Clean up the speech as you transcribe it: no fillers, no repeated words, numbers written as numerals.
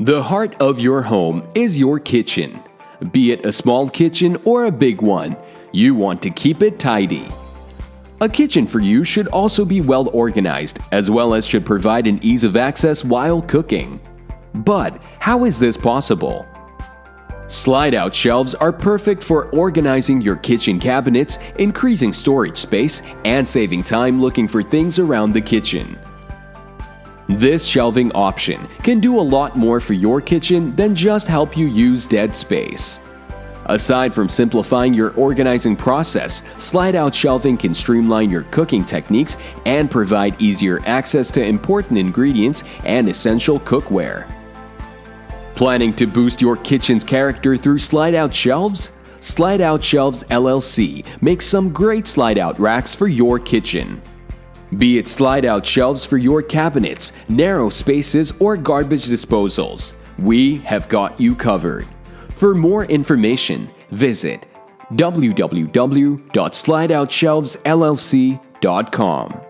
The heart of your home is your kitchen. Be it a small kitchen or a big one, you want to keep it tidy. A kitchen for you should also be well organized, as well as should provide an ease of access while cooking. But how is this possible? Slide-out shelves are perfect for organizing your kitchen cabinets, increasing storage space, and saving time looking for things around the kitchen. This shelving option can do a lot more for your kitchen than just help you use dead space. Aside from simplifying your organizing process, slide-out shelving can streamline your cooking techniques and provide easier access to important ingredients and essential cookware. Planning to boost your kitchen's character through slide-out shelves? Slide Out Shelves LLC makes some great slide-out racks for your kitchen. Be it slide-out shelves for your cabinets, narrow spaces, or garbage disposals, we have got you covered. For more information, visit www.slideoutshelvesllc.com.